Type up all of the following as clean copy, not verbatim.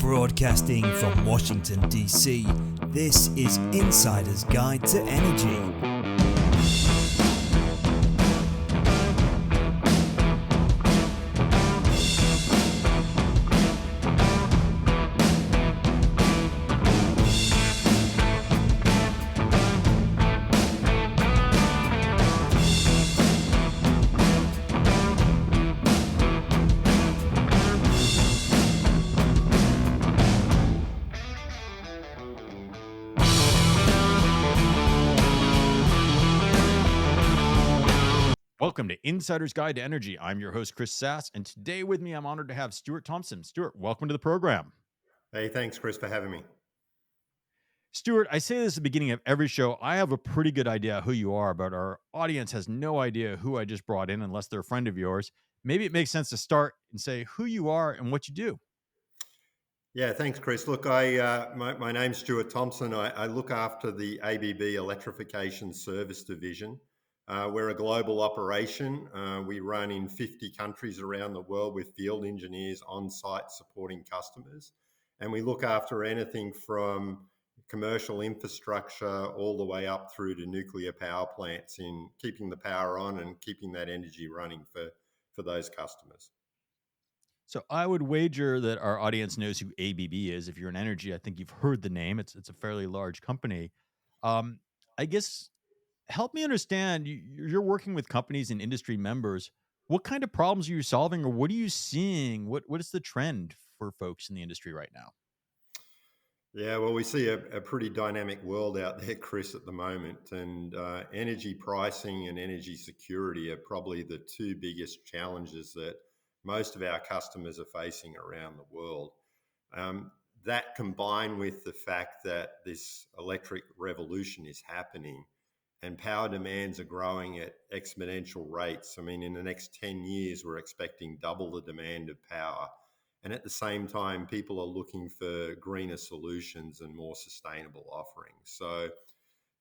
Broadcasting from Washington, D.C., this is Insider's Guide to Energy. Welcome to Insider's Guide to Energy. I'm your host, Chris Sass, and today with me, I'm honored to have Stuart Thompson. Stuart, welcome to the program. Hey, thanks, Chris, for having me. Stuart, I say this at the beginning of every show. I have a pretty good idea who you are, but our audience has no idea who I just brought in unless they're a friend of yours. Maybe it makes sense to start and say who you are and what you do. Yeah, thanks, Chris. Look, my name's Stuart Thompson. I look after the ABB Electrification Service Division. We're a global operation. We run in 50 countries around the world with field engineers on site supporting customers. And we look after anything from commercial infrastructure all the way up through to nuclear power plants in keeping the power on and keeping that energy running for those customers. So I would wager that our audience knows who ABB is. If you're in energy, I think you've heard the name. It's a fairly large company. I guess help me understand. You're working with companies and industry members. What kind of problems are you solving, or what are you seeing? What is the trend for folks in the industry right now? Yeah, well, we see a pretty dynamic world out there, Chris, at the moment. And energy pricing and energy security are probably the two biggest challenges that most of our customers are facing around the world. Um, that combined with the fact that this electric revolution is happening and power demands are growing at exponential rates. I mean, in the next 10 years, we're expecting double the demand of power. And at the same time, people are looking for greener solutions and more sustainable offerings. So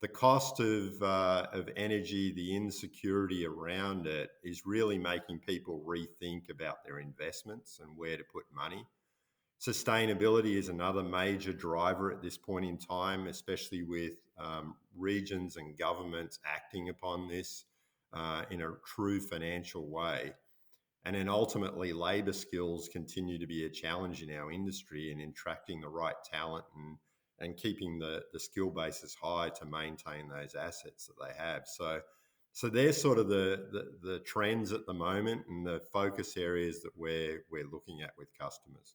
the cost of energy, the insecurity around it is really making people rethink about their investments and where to put money. Sustainability is another major driver at this point in time, especially with regions and governments acting upon this in a true financial way. And then ultimately, labour skills continue to be a challenge in our industry and in attracting the right talent and keeping the skill bases high to maintain those assets that they have. So they're sort of the trends at the moment and the focus areas that we're looking at with customers.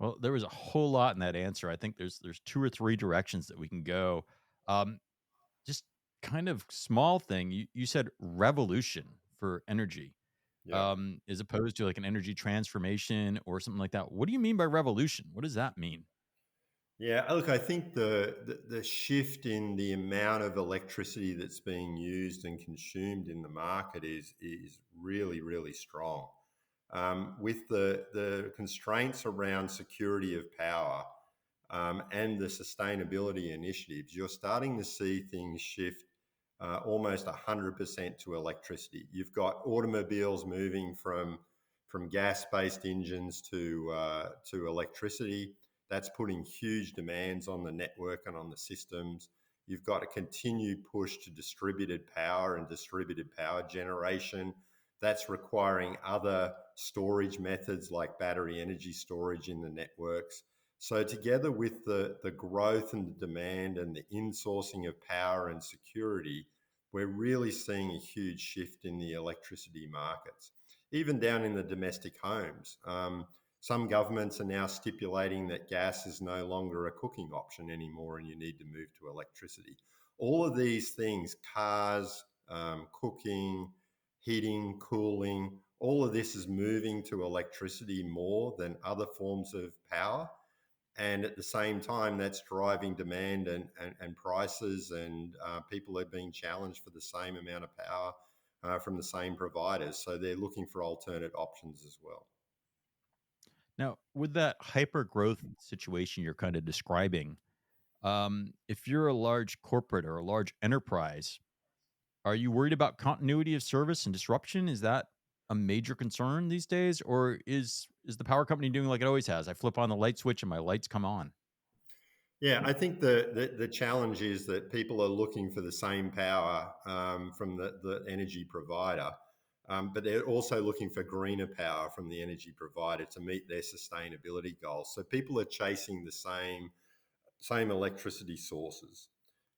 Well, there was a whole lot in that answer. I think there's two or three directions that we can go. Um, just kind of small thing. You said revolution for energy, Yeah. as opposed to like an energy transformation or something like that. What do you mean by revolution? What does that mean? Yeah, look, I think the shift in the amount of electricity that's being used and consumed in the market is really, really strong. With the constraints around security of power and the sustainability initiatives, you're starting to see things shift almost 100% to electricity. You've got automobiles moving from gas-based engines to electricity. That's putting huge demands on the network and on the systems. You've got a continued push to distributed power and distributed power generation. That's requiring other storage methods like battery energy storage in the networks. So together with the growth and the demand and the insourcing of power and security, we're really seeing a huge shift in the electricity markets, even down in the domestic homes. Some governments are now stipulating that gas is no longer a cooking option anymore and you need to move to electricity. All of these things, cars, cooking, heating, cooling, all of this is moving to electricity more than other forms of power. And at the same time, that's driving demand and prices, and people are being challenged for the same amount of power from the same providers. So they're looking for alternate options as well. Now, with that hyper growth situation you're kind of describing, if you're a large corporate or a large enterprise, are you worried about continuity of service and disruption? Is that a major concern these days, or is is the power company doing like it always has? I flip on the light switch and my lights come on. Yeah, I think the challenge is that people are looking for the same power from the energy provider, but they're also looking for greener power from the energy provider to meet their sustainability goals. So people are chasing the same electricity sources.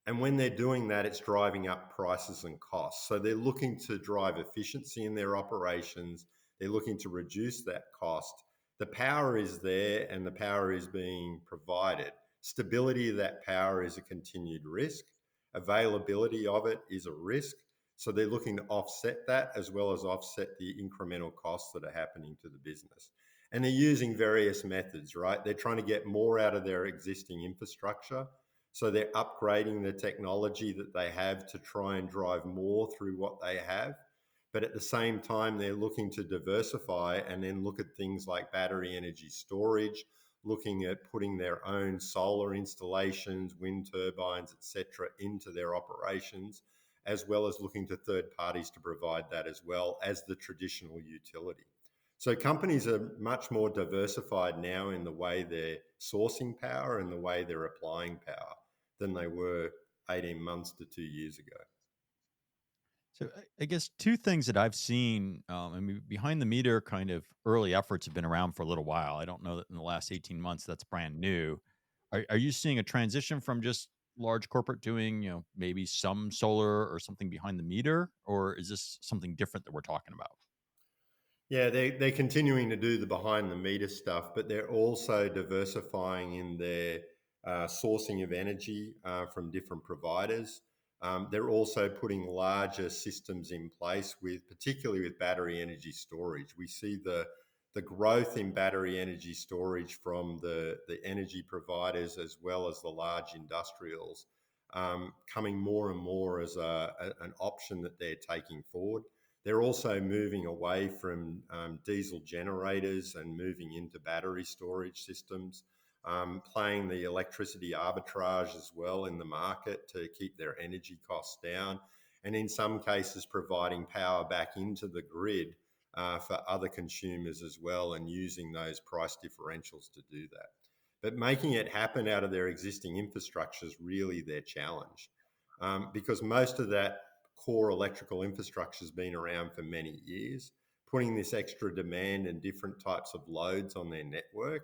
And when they're doing that, it's driving up prices and costs. So they're looking to drive efficiency in their operations. They're looking to reduce that cost. The power is there and the power is being provided. Stability of that power is a continued risk. Availability of it is a risk. So they're looking to offset that as well as offset the incremental costs that are happening to the business. And they're using various methods, right? They're trying to get more out of their existing infrastructure. So they're upgrading the technology that they have to try and drive more through what they have. But at the same time, they're looking to diversify and then look at things like battery energy storage, looking at putting their own solar installations, wind turbines, etc., into their operations, as well as looking to third parties to provide that as well as the traditional utility. So companies are much more diversified now in the way they're sourcing power and the way they're applying power than they were 18 months to 2 years ago. So I guess two things that I've seen, I mean, behind the meter kind of early efforts have been around for a little while. I don't know that in the last 18 months that's brand new. Are you seeing a transition from just large corporate doing, maybe some solar or something behind the meter, or is this something different that we're talking about? Yeah, they're continuing to do the behind the meter stuff, but they're also diversifying in their sourcing of energy from different providers. They're also putting larger systems in place with, particularly with battery energy storage. We see the growth in battery energy storage from the energy providers as well as the large industrials coming more and more as an option that they're taking forward. They're also moving away from diesel generators and moving into battery storage systems, playing the electricity arbitrage as well in the market to keep their energy costs down, and in some cases providing power back into the grid for other consumers as well and using those price differentials to do that. But making it happen out of their existing infrastructure is really their challenge because most of that core electrical infrastructure has been around for many years. Putting this extra demand and different types of loads on their network,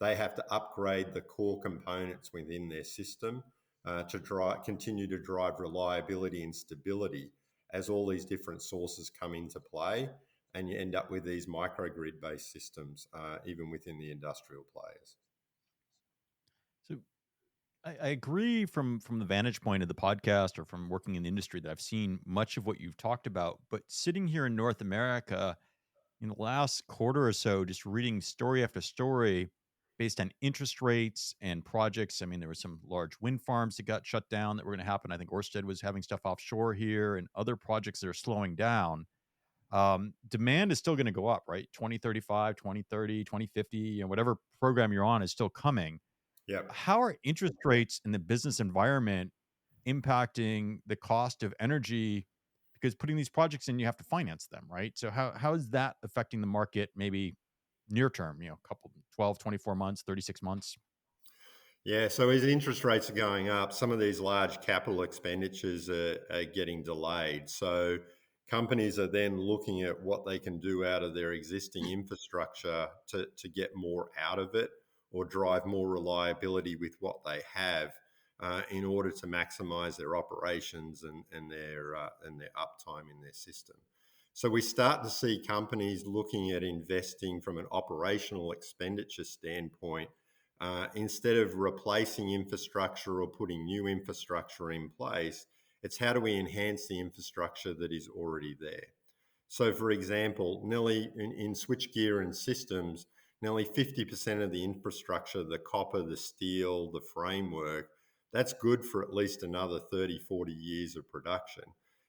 they have to upgrade the core components within their system to continue to drive reliability and stability as all these different sources come into play. And you end up with these microgrid based systems, even within the industrial players. So I agree from the vantage point of the podcast or from working in the industry that I've seen much of what you've talked about. But sitting here in North America, in the last quarter or so, just reading story after story based on interest rates and projects. I mean, there were some large wind farms that got shut down that were going to happen. I think Ørsted was having stuff offshore here and other projects that are slowing down. Demand is still going to go up, right? 2035, 2030, 2050, whatever program you're on is still coming. Yep. How are interest rates in the business environment impacting the cost of energy? Because putting these projects in, you have to finance them, right? So how is that affecting the market maybe near term, couple 12, 24 months, 36 months? Yeah, so as interest rates are going up, some of these large capital expenditures are getting delayed. So companies are then looking at what they can do out of their existing infrastructure to get more out of it or drive more reliability with what they have in order to maximize their operations and their uptime in their system. So we start to see companies looking at investing from an operational expenditure standpoint instead of replacing infrastructure or putting new infrastructure in place. It's how do we enhance the infrastructure that is already there. So, for example, nearly in switchgear and systems, nearly 50% of the infrastructure, the copper, the steel, the framework, that's good for at least another 30, 40 years of production.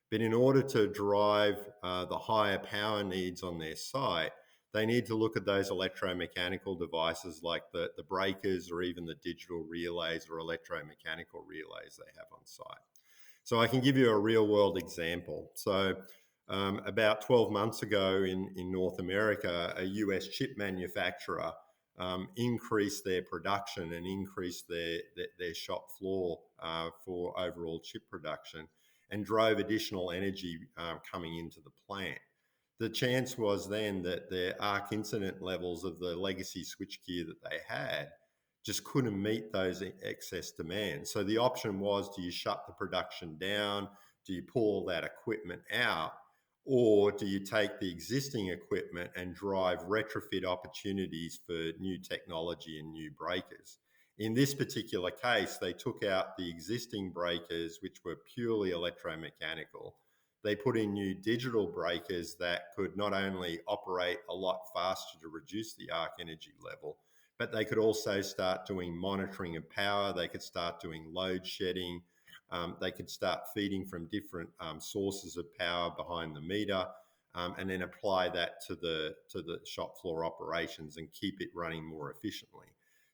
But in order to drive the higher power needs on their site, they need to look at those electromechanical devices like the breakers or even the digital relays or electromechanical relays they have on site. So I can give you a real world example. So About 12 months ago in North America, a US chip manufacturer increased their production and increased their shop floor for overall chip production and drove additional energy coming into the plant. The chance was then that their arc incident levels of the legacy switchgear that they had just couldn't meet those excess demands. So the option was, do you shut the production down? Do you pull all that equipment out? Or do you take the existing equipment and drive retrofit opportunities for new technology and new breakers? In this particular case, they took out the existing breakers, which were purely electromechanical. They put in new digital breakers that could not only operate a lot faster to reduce the arc energy level, but they could also start doing monitoring of power. They could start doing load shedding. They could start feeding from different sources of power behind the meter, and then apply that to the shop floor operations and keep it running more efficiently.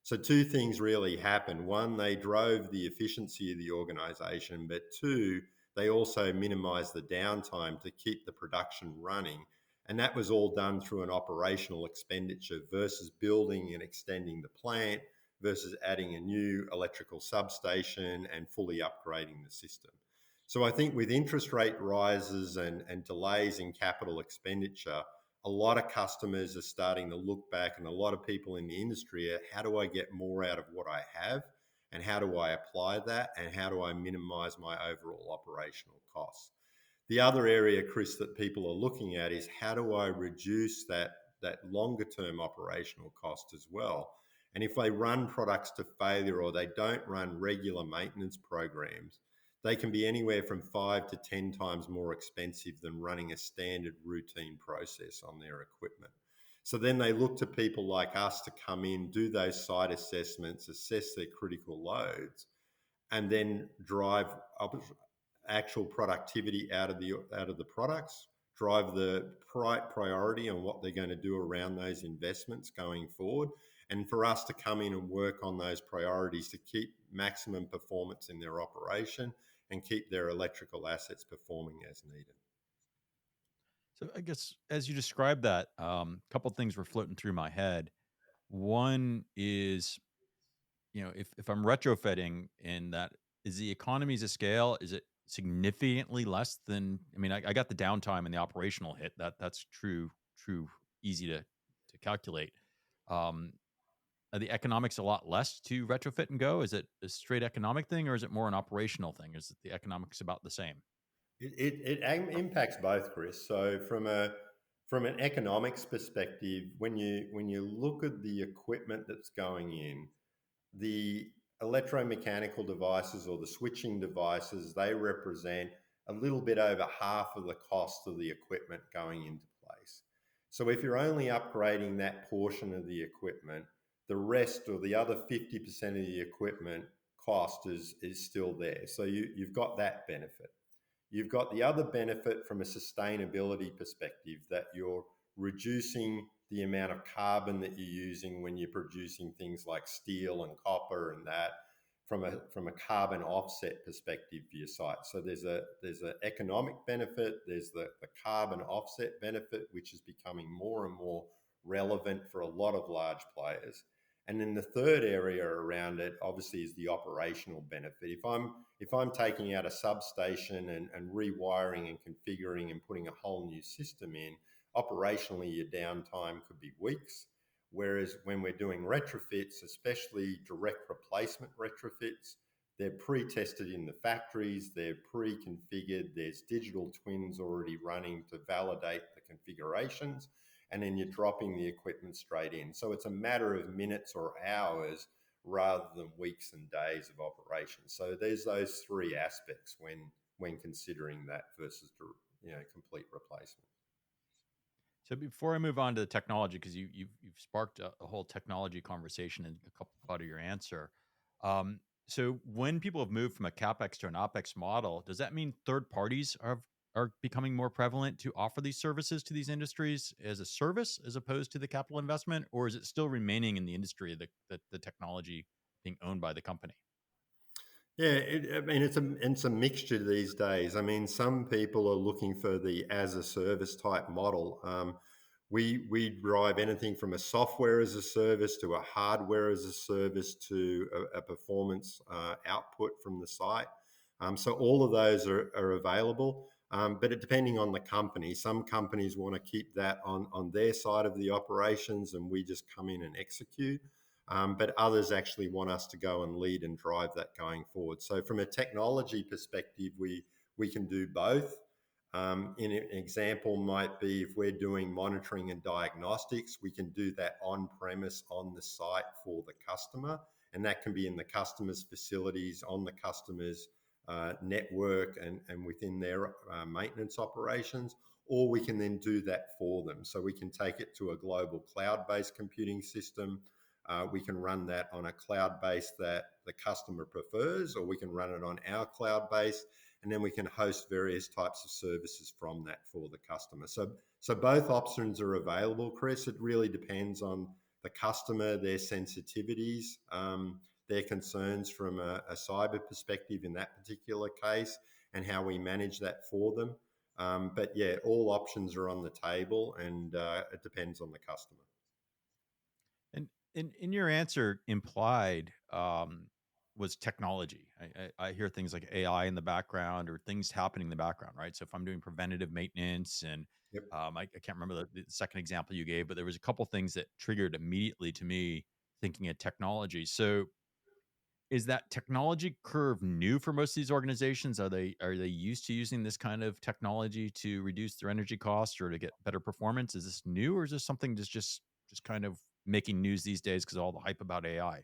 So two things really happened. One, they drove the efficiency of the organization, but two, they also minimized the downtime to keep the production running. And that was all done through an operational expenditure versus building and extending the plant versus adding a new electrical substation and fully upgrading the system. So I think with interest rate rises and delays in capital expenditure, a lot of customers are starting to look back, and a lot of people in the industry are, how do I get more out of what I have? And how do I apply that? And how do I minimize my overall operational costs? The other area, Chris, that people are looking at is, how do I reduce that longer term operational cost as well? And if they run products to failure or they don't run regular maintenance programs, they can be anywhere from 5 to 10 times more expensive than running a standard routine process on their equipment. So then they look to people like us to come in, do those site assessments, assess their critical loads, and then drive up actual productivity out of the products, drive the priority on what they're going to do around those investments going forward, and for us to come in and work on those priorities to keep maximum performance in their operation and keep their electrical assets performing as needed. So I guess as you described that, a couple things were floating through my head. One is, if I'm retrofitting in that, is the economies of scale, is it significantly less than, I mean, I got the downtime and the operational hit. That's true, easy to calculate. Um, are the economics a lot less to retrofit and go? Is it a straight economic thing, or is it more an operational thing? Is it the economics about the same? It impacts both, Chris. So from an economics perspective, when you look at the equipment that's going in, the electromechanical devices or the switching devices, they represent a little bit over half of the cost of the equipment going into place. So if you're only upgrading that portion of the equipment, the rest or the other 50% of the equipment cost is still there. So you've got that benefit. You've got the other benefit from a sustainability perspective, that you're reducing the amount of carbon that you're using when you're producing things like steel and copper and that, from a carbon offset perspective for your site. So there's an economic benefit, there's the carbon offset benefit, which is becoming more and more relevant for a lot of large players. And then the third area around it, obviously, is the operational benefit. If I'm taking out a substation and rewiring and configuring and putting a whole new system in, operationally your downtime could be weeks. Whereas when we're doing retrofits, especially direct replacement retrofits, they're pre-tested in the factories, they're pre-configured, there's digital twins already running to validate the configurations, and then you're dropping the equipment straight in. So it's a matter of minutes or hours rather than weeks and days of operation. So there's those three aspects when considering that versus complete replacement. So before I move on to the technology, because you've sparked a whole technology conversation in a couple part of your answer. So when people have moved from a capex to an opex model, does that mean third parties are becoming more prevalent to offer these services to these industries as a service as opposed to the capital investment, or is it still remaining in the industry, the technology being owned by the company? Yeah, I mean, it's a mixture these days. I mean, some people are looking for the as a service type model. We drive anything from a software as a service to a hardware as a service to a performance output from the site. So all of those are available, but depending on the company, some companies want to keep that on their side of the operations, and we just come in and execute. But others actually want us to go and lead and drive that going forward. So from a technology perspective, we can do both. In an example might be if we're doing monitoring and diagnostics, we can do that on premise on the site for the customer, and that can be in the customer's facilities, on the customer's network, and within their maintenance operations. Or we can then do that for them. So we can take it to a global cloud-based computing system. We can run that on a cloud base that the customer prefers, or we can run it on our cloud base, and then we can host various types of services from that for the customer. So both options are available, Chris. It really depends on the customer, their sensitivities, their concerns from a cyber perspective in that particular case, and how we manage that for them. But yeah, all options are on the table, and it depends on the customer. And in your answer, implied was technology. I hear things like AI in the background or things happening in the background, right? So if I'm doing preventative maintenance and Yep. I can't remember the second example you gave, but there was a couple things that triggered immediately to me thinking of technology. So is that technology curve new for most of these organizations? Are they used to using this kind of technology to reduce their energy costs or to get better performance? Is this new, or is this something that's just kind of making news these days because of all the hype about AI?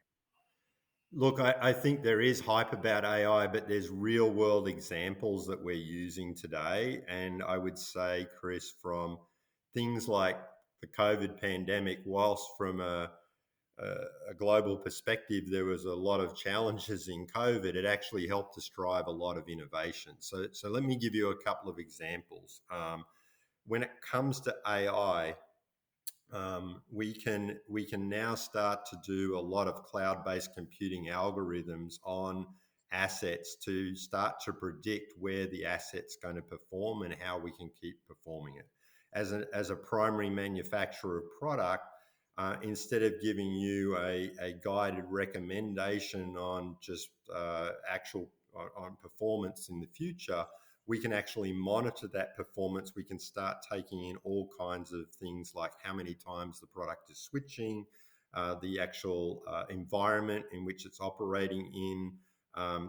Look, I think there is hype about AI, but there's real world examples that we're using today. And I would say, Chris, from things like the COVID pandemic, whilst from a global perspective, there was a lot of challenges in COVID, it actually helped us drive a lot of innovation. So let me give you a couple of examples. When it comes to AI, we can now start to do a lot of cloud-based computing algorithms on assets to start to predict where the asset's going to perform and how we can keep performing it. As a primary manufacturer of product, instead of giving you a guided recommendation on just actual on performance in the future, we can actually monitor that performance. We can start taking in all kinds of things like how many times the product is switching, the actual environment in which it's operating in,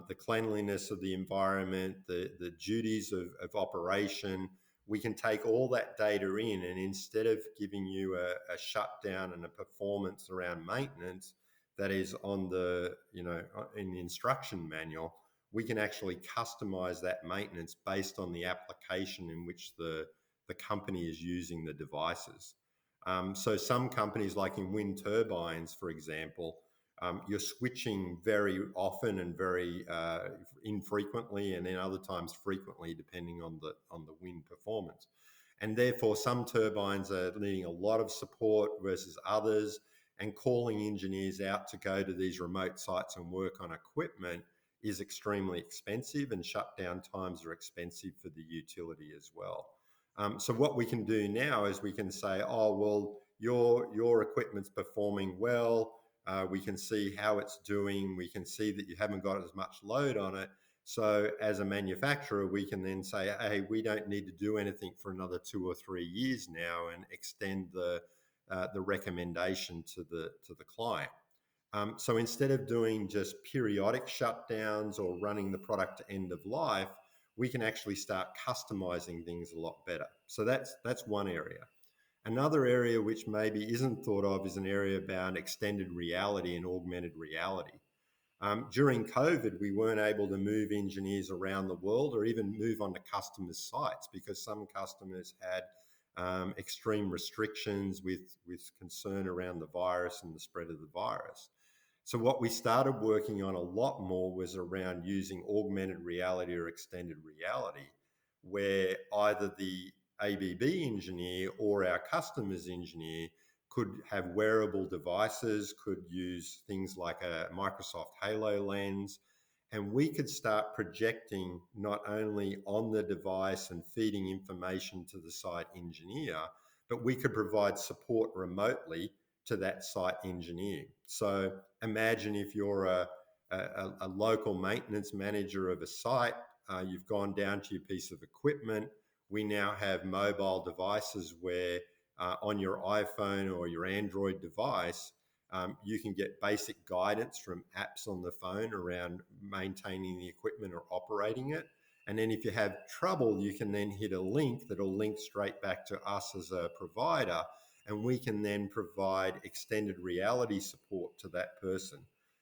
the cleanliness of the environment, the duties of operation. We can take all that data in, and instead of giving you a shutdown and a performance around maintenance that is on the, in the instruction manual, we can actually customize that maintenance based on the application in which the company is using the devices. So some companies, like in wind turbines, for example, you're switching very often and very infrequently, and then other times frequently, depending on the wind performance. And therefore, some turbines are needing a lot of support versus others, and calling engineers out to go to these remote sites and work on equipment is extremely expensive, and shutdown times are expensive for the utility as well. So what we can do now is we can say, oh, well, your equipment's performing well. We can see how it's doing. We can see that you haven't got as much load on it. So as a manufacturer, we can then say, hey, we don't need to do anything for another 2 or 3 years now, and extend the recommendation to the client. So instead of doing just periodic shutdowns or running the product to end of life, we can actually start customizing things a lot better. So that's one area. Another area which maybe isn't thought of is an area about extended reality and augmented reality. During COVID, we weren't able to move engineers around the world or even move onto customers' sites because some customers had extreme restrictions with concern around the virus and the spread of the virus. So what we started working on a lot more was around using augmented reality or extended reality, where either the ABB engineer or our customer's engineer could have wearable devices, could use things like a Microsoft Halo lens, And we could start projecting not only on the device and feeding information to the site engineer, but we could provide support remotely to that site engineer. So imagine if you're a local maintenance manager of a site, you've gone down to your piece of equipment. We now have mobile devices where on your iPhone or your Android device, you can get basic guidance from apps on the phone around maintaining the equipment or operating it. And then if you have trouble, you can then hit a link that'll link straight back to us as a provider. And we can then provide extended reality support to that person.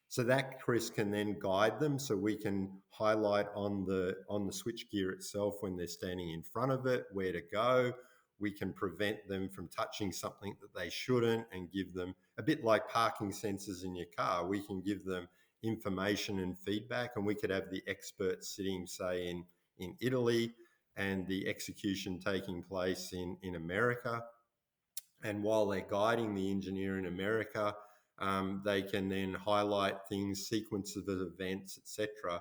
So that Chris can then guide them. So we can highlight on the switch gear itself when they're standing in front of it, where to go. We can prevent them from touching something that they shouldn't and give them a bit like parking sensors in your car. We can give them information and feedback, and we could have the experts sitting, say, in Italy and the execution taking place in America. And while they're guiding the engineer in America, they can then highlight things, sequences of events, etc.,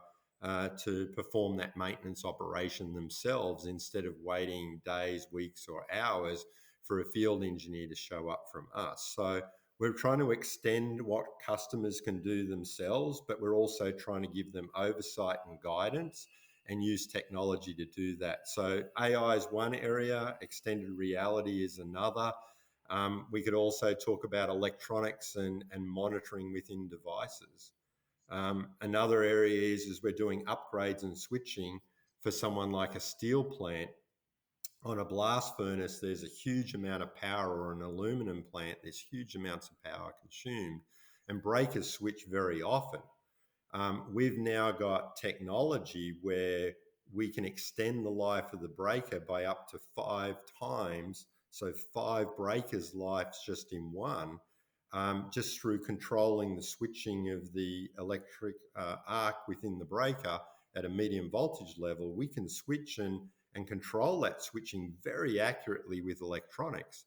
to perform that maintenance operation themselves instead of waiting days, weeks, or hours for a field engineer to show up from us. So we're trying to extend what customers can do themselves, but we're also trying to give them oversight and guidance and use technology to do that. So AI is one area, extended reality is another. We could also talk about electronics and monitoring within devices. Another area is we're doing upgrades and switching for someone like a steel plant. On a blast furnace, there's a huge amount of power, or an aluminum plant, there's huge amounts of power consumed, and breakers switch very often. We've now got technology where we can extend the life of the breaker by up to 5 times. So 5 breakers' lives just in one, just through controlling the switching of the electric arc within the breaker at a medium voltage level. We can switch and control that switching very accurately with electronics.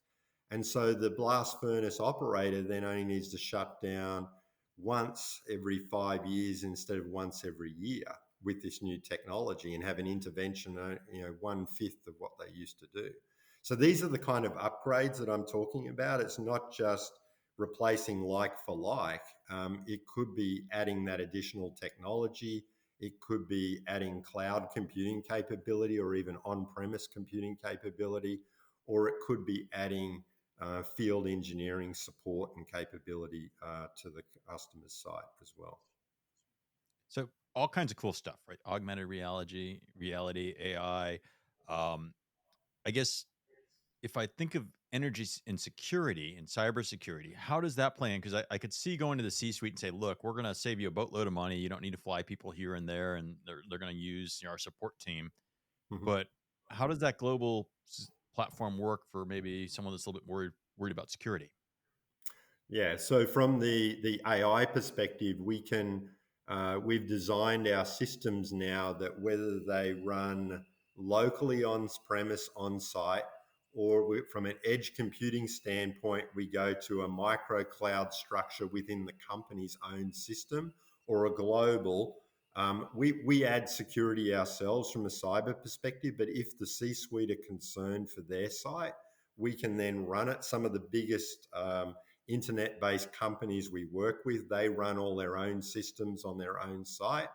And so the blast furnace operator then only needs to shut down once every 5 years instead of once every year with this new technology, and have an intervention, 1/5 of what they used to do. So these are the kind of upgrades that I'm talking about. It's not just replacing like for like. It could be adding that additional technology. It could be adding cloud computing capability or even on-premise computing capability, or it could be adding field engineering support and capability to the customer's site as well. So all kinds of cool stuff, right? Augmented reality, AI. I guess if I think of energy and security and cybersecurity, how does that play in? Because I could see going to the C-suite and say, look, we're going to save you a boatload of money. You don't need to fly people here and there, and they're going to use our support team. Mhm. But how does that global platform work for maybe someone that's a little bit worried about security? Yeah, so from the AI perspective, we've designed our systems now that whether they run locally on premise on site, or from an edge computing standpoint, we go to a micro cloud structure within the company's own system, or a global. We add security ourselves from a cyber perspective, but if the C-suite are concerned for their site, we can then run it. Some of the biggest internet-based companies we work with, they run all their own systems on their own site,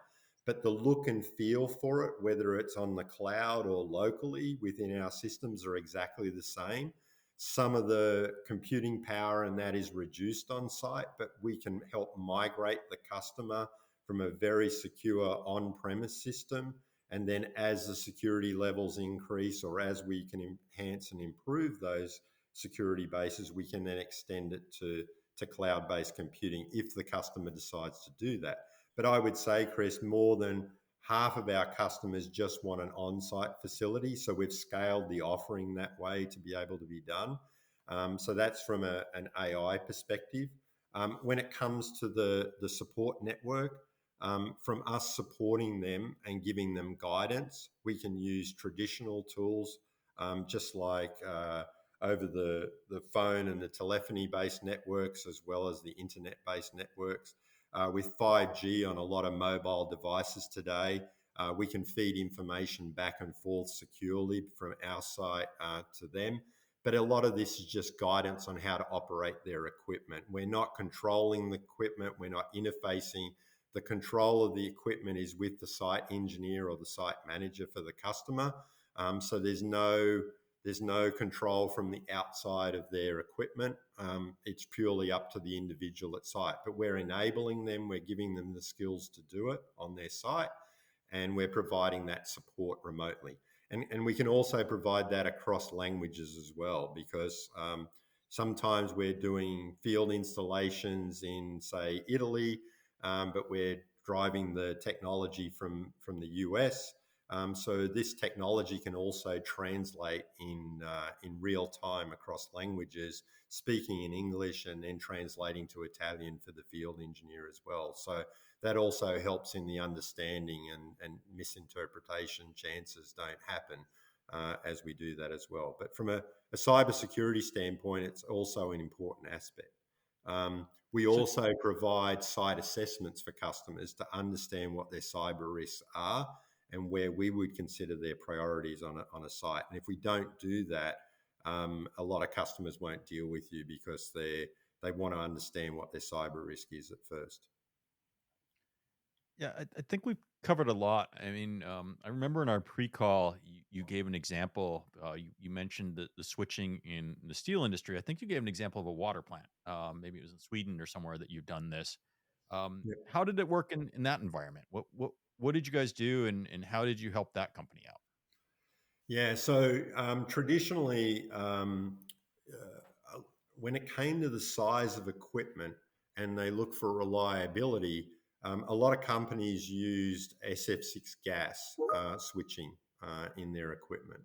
but the look and feel for it, whether it's on the cloud or locally within our systems, are exactly the same. Some of the computing power and that is reduced on site, but we can help migrate the customer from a very secure on-premise system. And then as the security levels increase, or as we can enhance and improve those security bases, we can then extend it to cloud-based computing if the customer decides to do that. But I would say, Chris, more than half of our customers just want an on-site facility. So we've scaled the offering that way to be able to be done. So that's from an AI perspective. When it comes to the support network, from us supporting them and giving them guidance, we can use traditional tools, just like over the phone and the telephony-based networks, as well as the internet-based networks. With 5G on a lot of mobile devices today, we can feed information back and forth securely from our site to them. But a lot of this is just guidance on how to operate their equipment. We're not controlling the equipment, we're not interfacing. The control of the equipment is with the site engineer or the site manager for the customer. So there's no control from the outside of their equipment. It's purely up to the individual at site. But we're enabling them, we're giving them the skills to do it on their site, and we're providing that support remotely. And we can also provide that across languages as well, because sometimes we're doing field installations in, say, Italy, but we're driving the technology from the US. So this technology can also translate in real time across languages, speaking in English and then translating to Italian for the field engineer as well. So that also helps in the understanding, and misinterpretation chances don't happen as we do that as well. But from a cybersecurity standpoint, it's also an important aspect. We So, also provide site assessments for customers to understand what their cyber risks are and where we would consider their priorities on a site. And if we don't do that, a lot of customers won't deal with you because they want to understand what their cyber risk is at first. yeah, I think we've covered a lot. I mean, I remember in our pre-call, you gave an example. You mentioned the switching in the steel industry. I think you gave an example of a water plant. Maybe it was in Sweden or somewhere that you've done this. How did it work in that environment? What did you guys do, and how did you help that company out? Yeah, so traditionally, when it came to the size of equipment and they look for reliability, a lot of companies used SF6 gas switching in their equipment.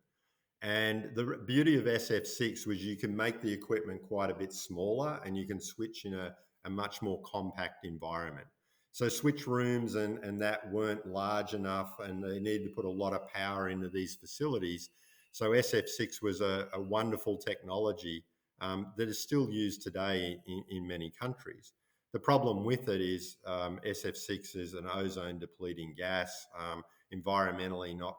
And the beauty of SF6 was you can make the equipment quite a bit smaller and you can switch in a much more compact environment. So switch rooms and that weren't large enough, and they needed to put a lot of power into these facilities. So SF6 was a wonderful technology that is still used today in many countries. The problem with it is SF6 is an ozone depleting gas, environmentally not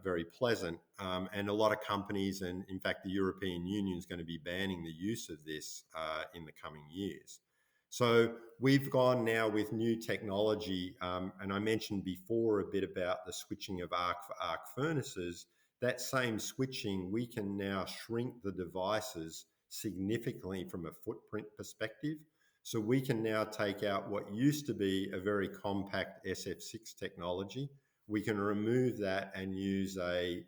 very pleasant. And a lot of companies, and in fact, the European Union is going to be banning the use of this in the coming years. So we've gone now with new technology, and I mentioned before a bit about the switching of arc for arc furnaces. That same switching, we can now shrink the devices significantly from a footprint perspective. So we can now take out what used to be a very compact SF6 technology. We can remove that and use an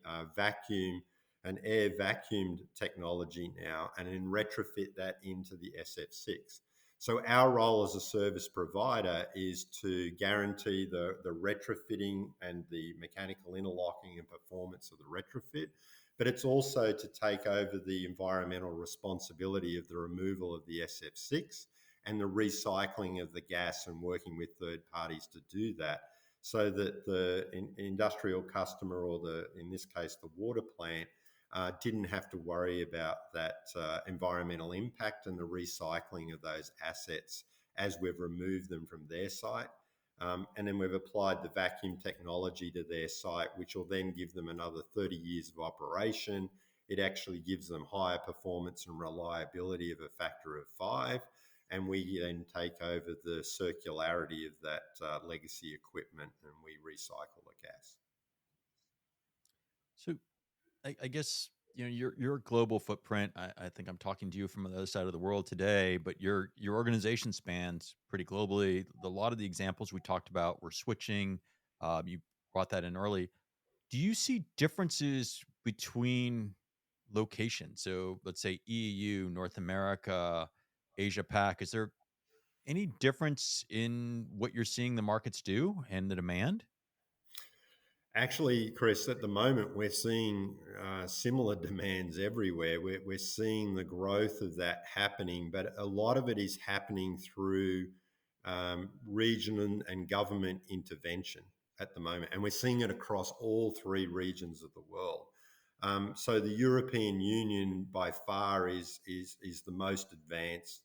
air vacuumed technology now, and then retrofit that into the SF6. So our role as a service provider is to guarantee the retrofitting and the mechanical interlocking and performance of the retrofit, but it's also to take over the environmental responsibility of the removal of the SF6 and the recycling of the gas, and working with third parties to do that, so that the industrial customer, or in this case, the water plant, didn't have to worry about that environmental impact and the recycling of those assets as we've removed them from their site. And then we've applied the vacuum technology to their site, which will then give them another 30 years of operation. It actually gives them higher performance and reliability of a factor of 5. And we then take over the circularity of that legacy equipment, and we recycle the gas. So I guess your global footprint. I think I'm talking to you from the other side of the world today, but your organization spans pretty globally. A lot of the examples we talked about were switching. You brought that in early. Do you see differences between locations? So let's say EU, North America, Asia Pac. Is there any difference in what you're seeing the markets do and the demand? Actually, Chris, at the moment, we're seeing similar demands everywhere. We're seeing the growth of that happening, but a lot of it is happening through region and government intervention at the moment. And we're seeing it across all three regions of the world. So the European Union by far is the most advanced.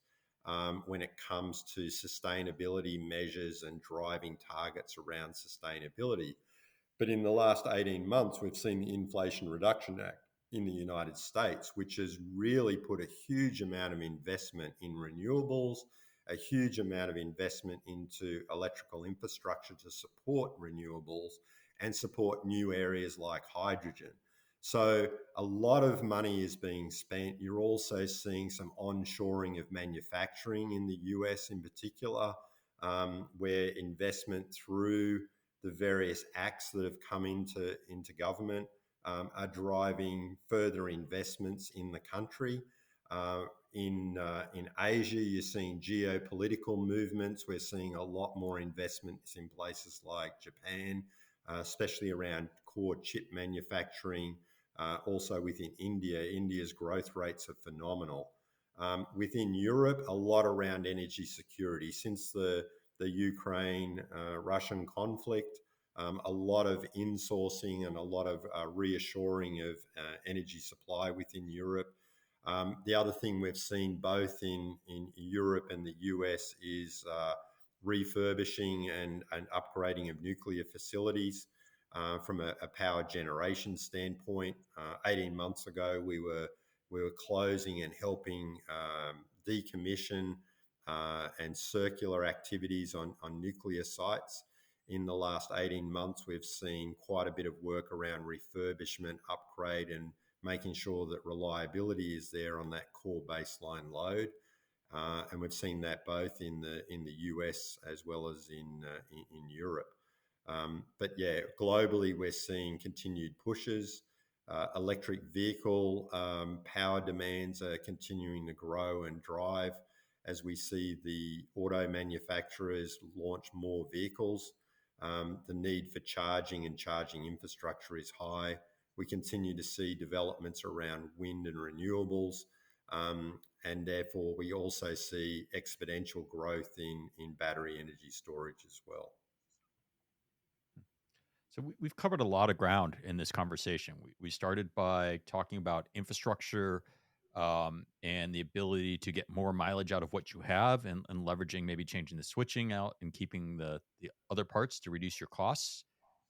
when it comes to sustainability measures and driving targets around sustainability. But in the last 18 months, we've seen the Inflation Reduction Act in the United States, which has really put a huge amount of investment in renewables, a huge amount of investment into electrical infrastructure to support renewables and support new areas like hydrogen. So a lot of money is being spent. You're also seeing some onshoring of manufacturing in the US in particular, where investment through the various acts that have come into government are driving further investments in the country. In Asia, you're seeing geopolitical movements. We're seeing a lot more investments in places like Japan, especially around core chip manufacturing. Also within India, India's growth rates are phenomenal. Within Europe, a lot around energy security. Since the Ukraine-Russian conflict, a lot of insourcing and a lot of reassuring of energy supply within Europe. The other thing we've seen both in Europe and the US is refurbishing and upgrading of nuclear facilities. From a power generation standpoint, 18 months ago we were closing and helping decommission and circular activities on nuclear sites. In the last 18 months, we've seen quite a bit of work around refurbishment, upgrade, and making sure that reliability is there on that core baseline load. And we've seen that both in the US as well as in Europe. But yeah, globally, we're seeing continued pushes. Electric vehicle power demands are continuing to grow and drive as we see the auto manufacturers launch more vehicles. The need for charging and charging infrastructure is high. We continue to see developments around wind and renewables. And therefore, we also see exponential growth in battery energy storage as well. So we've covered a lot of ground in this conversation. We started by talking about infrastructure and the ability to get more mileage out of what you have and leveraging, maybe changing the switching out and keeping the other parts to reduce your costs.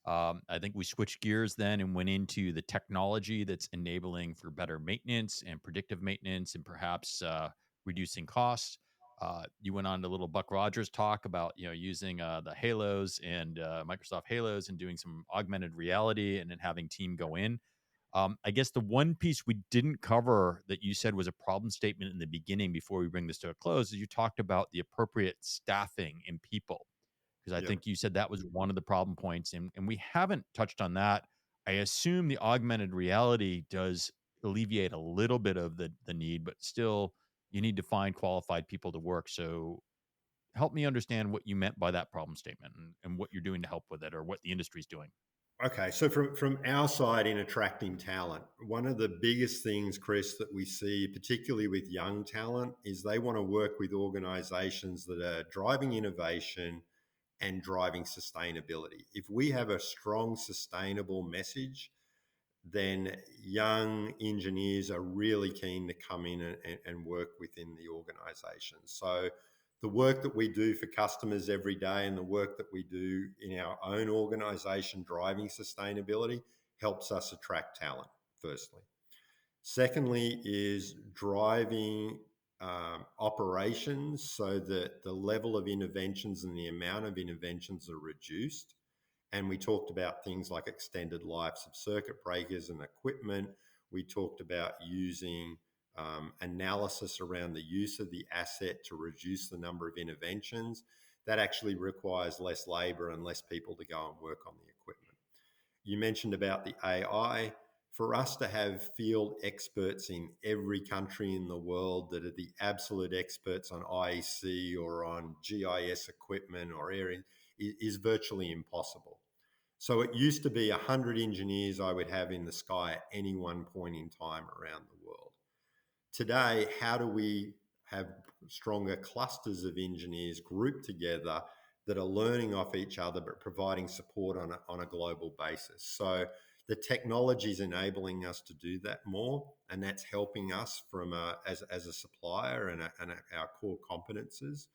I think we switched gears then and went into the technology that's enabling for better maintenance and predictive maintenance and perhaps reducing costs. You went on to little Buck Rogers talk about using the Halos and Microsoft Halos and doing some augmented reality and then having team go in. I guess the one piece we didn't cover that you said was a problem statement in the beginning before we bring this to a close is you talked about the appropriate staffing and people, because I Yeah. think you said that was one of the problem points, and we haven't touched on that. I assume the augmented reality does alleviate a little bit of the need, but still you need to find qualified people to work. So help me understand what you meant by that problem statement and what you're doing to help with it or what the industry's doing. Okay, so from our side in attracting talent, one of the biggest things, Chris, that we see, particularly with young talent, is they want to work with organizations that are driving innovation and driving sustainability. If we have a strong sustainable message, then young engineers are really keen to come in and work within the organization. So the work that we do for customers every day and the work that we do in our own organization driving sustainability helps us attract talent, firstly. Secondly, is driving operations so that the level of interventions and the amount of interventions are reduced. And we talked about things like extended lives of circuit breakers and equipment. We talked about using analysis around the use of the asset to reduce the number of interventions. That actually requires less labor and less people to go and work on the equipment. You mentioned about the AI. For us to have field experts in every country in the world that are the absolute experts on IEC or on GIS equipment or area is virtually impossible. So it used to be 100 engineers I would have in the sky at any one point in time around the world. Today, how do we have stronger clusters of engineers grouped together that are learning off each other but providing support on a global basis? So the technology is enabling us to do that more, and that's helping us from as a supplier and our core competences.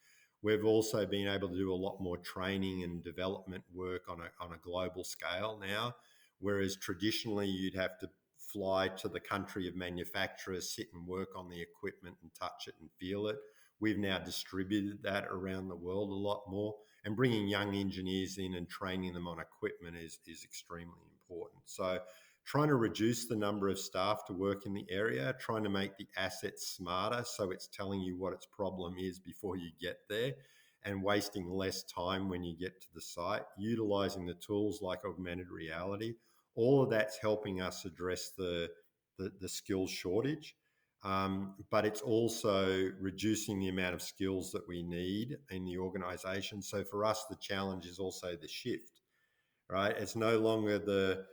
We've also been able to do a lot more training and development work on a global scale now, whereas traditionally you'd have to fly to the country of manufacturer, sit and work on the equipment and touch it and feel it. We've now distributed that around the world a lot more, and bringing young engineers in and training them on equipment is extremely important. So trying to reduce the number of staff to work in the area, trying to make the assets smarter so it's telling you what its problem is before you get there, and wasting less time when you get to the site, utilizing the tools like augmented reality. All of that's helping us address the skills shortage. But it's also reducing the amount of skills that we need in the organization. So for us, the challenge is also the shift, right? It's no longer the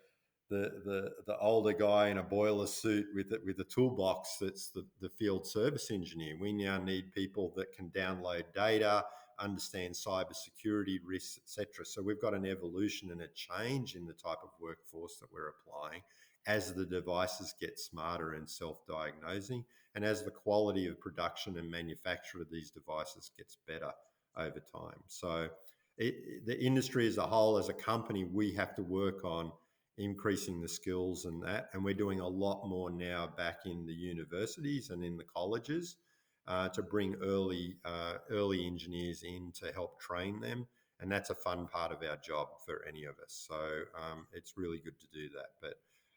older guy in a boiler suit with a toolbox that's the field service engineer. We now need people that can download data, understand cybersecurity risks, etc. So we've got an evolution and a change in the type of workforce that we're applying as the devices get smarter and self-diagnosing, and as the quality of production and manufacture of these devices gets better over time. So the industry as a whole, as a company, we have to work on increasing the skills and that. And we're doing a lot more now back in the universities and in the colleges to bring early engineers in to help train them. And that's a fun part of our job for any of us. So it's really good to do that. But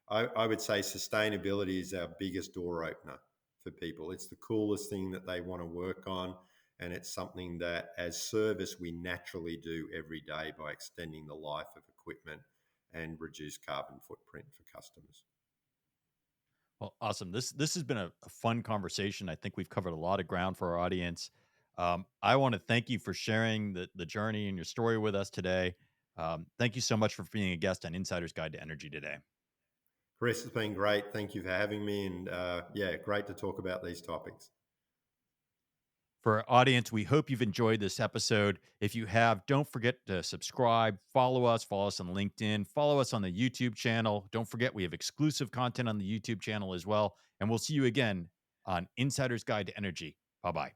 I would say sustainability is our biggest door opener for people. It's the coolest thing that they want to work on. And it's something that as service we naturally do every day by extending the life of equipment and reduce carbon footprint for customers. Well, awesome. This has been a fun conversation. I think we've covered a lot of ground for our audience. I want to thank you for sharing the journey and your story with us today. Thank you so much for being a guest on Insider's Guide to Energy today. Chris, it's been great. Thank you for having me. And great to talk about these topics. For our audience, we hope you've enjoyed this episode. If you have, don't forget to subscribe, follow us on LinkedIn, follow us on the YouTube channel. Don't forget, we have exclusive content on the YouTube channel as well. And we'll see you again on Insider's Guide to Energy. Bye-bye.